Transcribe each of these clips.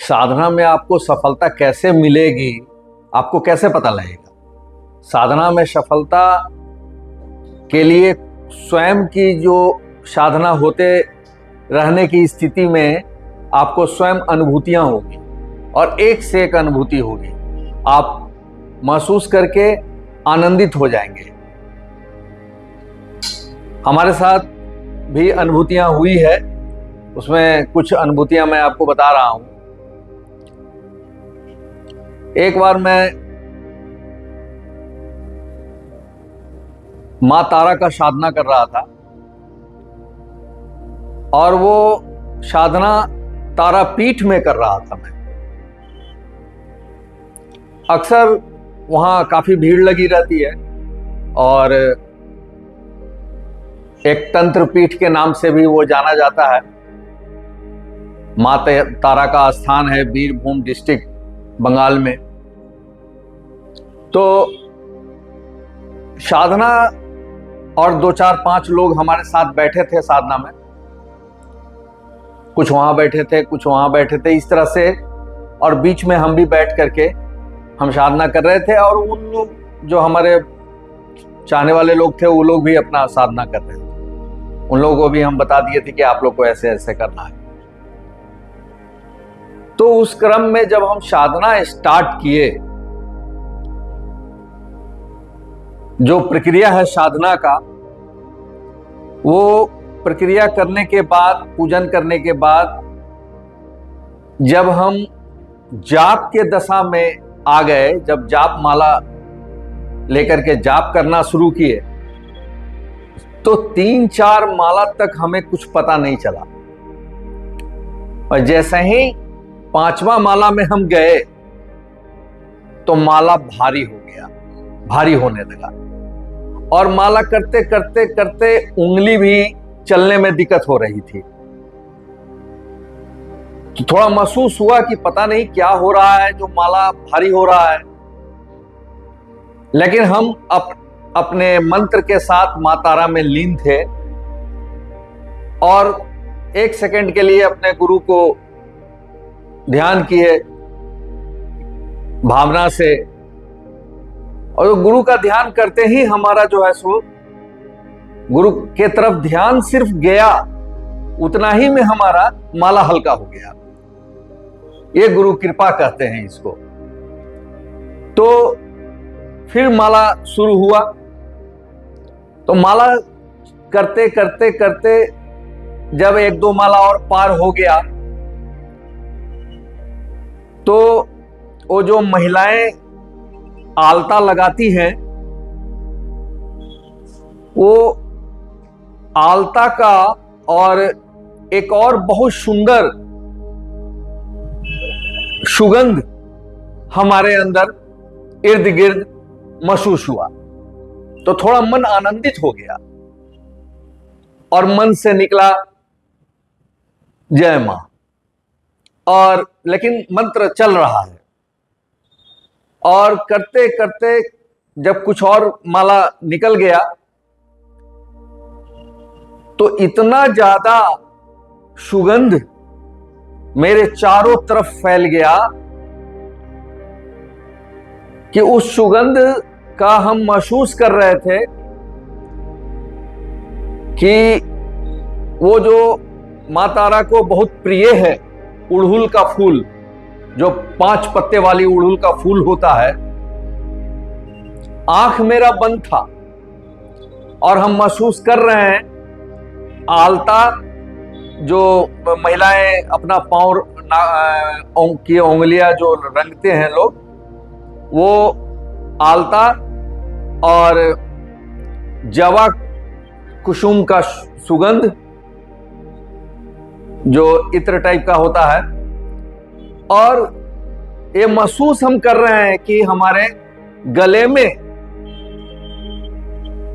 साधना में आपको सफलता कैसे मिलेगी, आपको कैसे पता लगेगा? साधना में सफलता के लिए स्वयं की जो साधना होते रहने की स्थिति में आपको स्वयं अनुभूतियां होगी और एक से एक अनुभूति होगी। आप महसूस करके आनंदित हो जाएंगे। हमारे साथ भी अनुभूतियां हुई है, उसमें कुछ अनुभूतियां मैं आपको बता रहा हूं। एक बार मैं मां तारा का साधना कर रहा था और वो साधना तारापीठ में कर रहा था। मैं अक्सर वहां काफी भीड़ लगी रहती है और एक तंत्र पीठ के नाम से भी वो जाना जाता है। मां तारा का स्थान है बीरभूम डिस्ट्रिक्ट, बंगाल में। तो साधना और 2-4-5 लोग हमारे साथ बैठे थे साधना में। कुछ वहां बैठे थे, कुछ वहां बैठे थे, इस तरह से, और बीच में हम भी बैठ करके हम साधना कर रहे थे। और उन लोग जो हमारे चाहने वाले लोग थे, वो लोग भी अपना साधना कर रहे थे। उन लोगों को भी हम बता दिए थे कि आप लोग को ऐसे ऐसे करना है। तो उस क्रम में जब हम साधना स्टार्ट किए, जो प्रक्रिया है साधना का, वो प्रक्रिया करने के बाद, पूजन करने के बाद, जब हम जाप के दशा में आ गए, जब जाप माला लेकर के जाप करना शुरू किए, तो 3-4 माला तक हमें कुछ पता नहीं चला। और जैसे ही 5वां माला में हम गए तो माला भारी हो गया, भारी होने लगा। और माला करते करते करते उंगली भी चलने में दिक्कत हो रही थी। तो थोड़ा महसूस हुआ कि पता नहीं क्या हो रहा है, जो माला भारी हो रहा है। लेकिन हम अपने मंत्र के साथ मां तारा में लीन थे और 1 सेकंड के लिए अपने गुरु को ध्यान किए भावना से। और गुरु का ध्यान करते ही हमारा जो है सो गुरु के तरफ ध्यान सिर्फ गया, उतना ही में हमारा माला हल्का हो गया। ये गुरु कृपा कहते हैं इसको। तो फिर माला शुरू हुआ। तो माला करते करते करते जब 1-2 माला और पार हो गया, तो वो जो महिलाएं आलता लगाती हैं, वो आलता का और एक और बहुत सुंदर सुगंध हमारे अंदर इर्द गिर्द महसूस हुआ। तो थोड़ा मन आनंदित हो गया और मन से निकला जय मां, और लेकिन मंत्र चल रहा है। और करते करते जब कुछ और माला निकल गया, तो इतना ज्यादा सुगंध मेरे चारों तरफ फैल गया कि उस सुगंध का हम महसूस कर रहे थे कि वो जो मां तारा को बहुत प्रिय है, उड़हुल का फूल, जो 5 पत्ते वाली उड़हुल का फूल होता है। आंख मेरा बंद था और हम महसूस कर रहे हैं आलता, जो महिलाएं अपना पांव की उंगलियां जो रंगते हैं लोग, वो आलता और जवा कुसुम का सुगंध जो इत्र टाइप का होता है। और ये महसूस हम कर रहे हैं कि हमारे गले में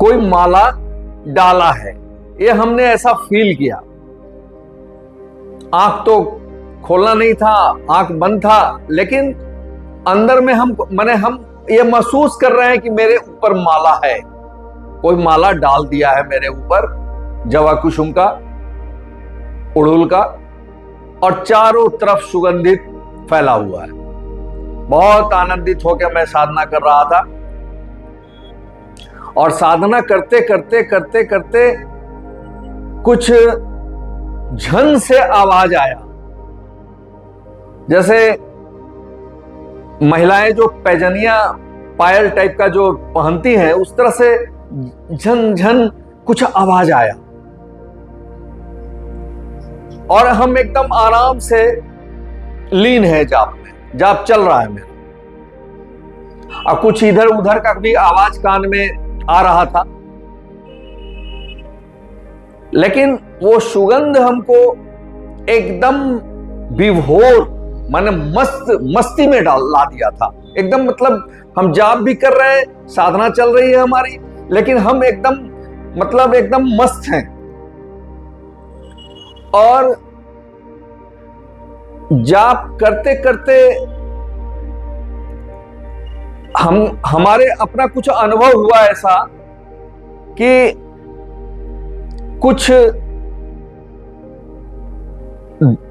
कोई माला डाला है। ये हमने ऐसा फील किया। आंख तो खोलना नहीं था, आंख बंद था, लेकिन अंदर में हम ये महसूस कर रहे हैं कि मेरे ऊपर माला है, कोई माला डाल दिया है मेरे ऊपर, जवा कुसुम का, उड़हुल का, और चारों तरफ सुगंधित फैला हुआ है। बहुत आनंदित होकर मैं साधना कर रहा था और साधना करते करते करते करते कुछ झन से आवाज आया, जैसे महिलाएं जो पैजनिया पायल टाइप का जो पहनती हैं उस तरह से झन झन कुछ आवाज आया और हम एकदम आराम से लीन है जाप में, जाप चल रहा है मेरा। और कुछ इधर उधर का भी आवाज कान में आ रहा था, लेकिन वो सुगंध हमको एकदम विभोर माने मस्ती में ला दिया था एकदम। मतलब हम जाप भी कर रहे हैं, साधना चल रही है हमारी, लेकिन हम एकदम मस्त हैं। और जाप करते करते हमारे अपना कुछ अनुभव हुआ ऐसा कि कुछ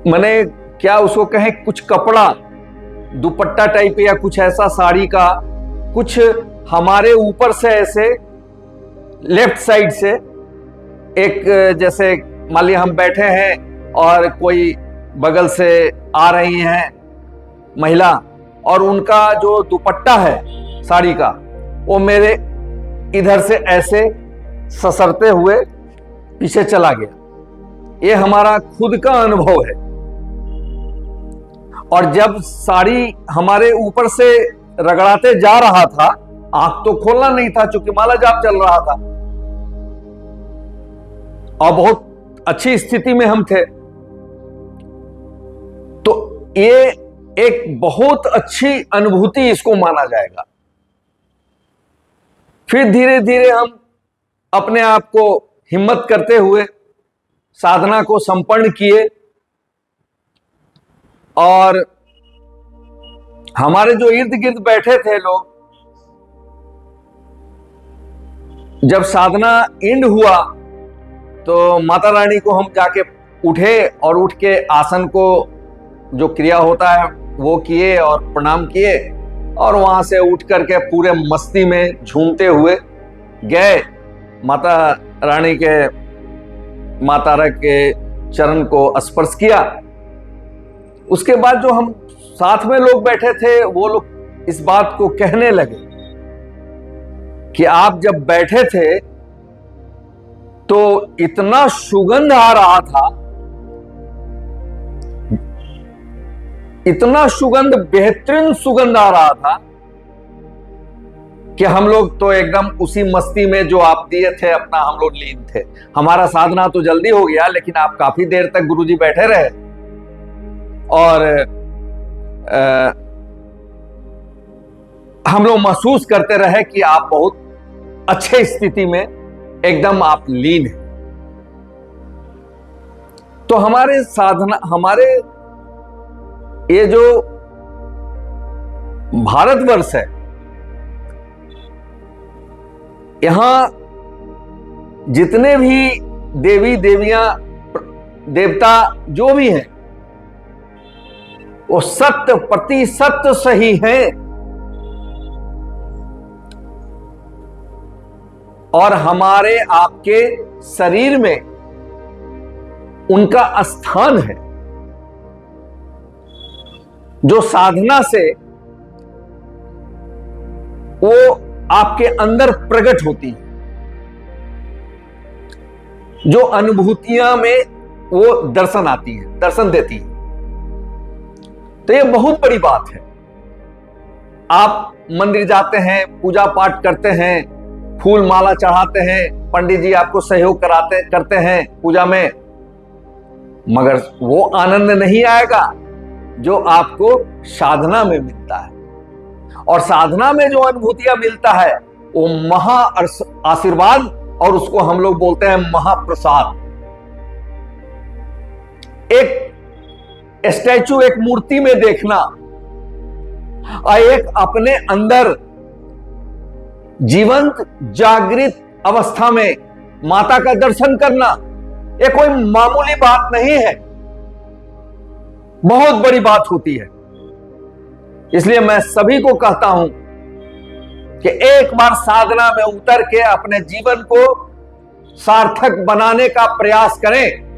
माने क्या उसको कहें, कुछ कपड़ा दुपट्टा टाइप या कुछ ऐसा साड़ी का कुछ हमारे ऊपर से ऐसे लेफ्ट साइड से एक, जैसे मान लिया हम बैठे हैं और कोई बगल से आ रही हैं महिला और उनका जो दुपट्टा है साड़ी का वो मेरे इधर से ऐसे ससरते हुए पीछे चला गया। ये हमारा खुद का अनुभव है। और जब साड़ी हमारे ऊपर से रगड़ाते जा रहा था, आंख तो खोलना नहीं था क्योंकि माला जाप चल रहा था और बहुत अच्छी स्थिति में हम थे, तो ये एक बहुत अच्छी अनुभूति इसको माना जाएगा। फिर धीरे धीरे हम अपने आप को हिम्मत करते हुए साधना को संपन्न किए और हमारे जो इर्द गिर्द बैठे थे लोग, जब साधना एंड हुआ तो माता रानी को हम जाके उठे और उठ के आसन को जो क्रिया होता है वो किए और प्रणाम किए और वहां से उठ करके पूरे मस्ती में झूमते हुए गए माता रानी के माता के चरण को स्पर्श किया। उसके बाद जो हम साथ में लोग बैठे थे वो लोग इस बात को कहने लगे कि आप जब बैठे थे तो इतना सुगंध आ रहा था, इतना सुगंध, बेहतरीन सुगंध आ रहा था कि हम लोग तो एकदम उसी मस्ती में जो आप दिए थे अपना हम लोग लीन थे। हमारा साधना तो जल्दी हो गया, लेकिन आप काफी देर तक गुरुजी बैठे रहे और हम लोग महसूस करते रहे कि आप बहुत अच्छे स्थिति में एकदम आप लीन हैं। तो हमारे साधना, हमारे ये जो भारतवर्ष है, यहां जितने भी देवी देवियां देवता जो भी हैं वो 100% सही हैं और हमारे आपके शरीर में उनका स्थान है जो साधना से वो आपके अंदर प्रकट होती है, जो अनुभूतियां में वो दर्शन आती है, दर्शन देती है। तो ये बहुत बड़ी बात है। आप मंदिर जाते हैं, पूजा पाठ करते हैं, फूल माला चढ़ाते हैं, पंडित जी आपको सहयोग करते हैं पूजा में, मगर वो आनंद नहीं आएगा जो आपको साधना में मिलता है। और साधना में जो अनुभूतियां मिलता है वो महा आशीर्वाद, और उसको हम लोग बोलते हैं महाप्रसाद। एक स्टैचू, एक मूर्ति में देखना और एक अपने अंदर जीवंत जागृत अवस्था में माता का दर्शन करना, ये कोई मामूली बात नहीं है, बहुत बड़ी बात होती है। इसलिए मैं सभी को कहता हूं कि एक बार साधना में उतर के अपने जीवन को सार्थक बनाने का प्रयास करें।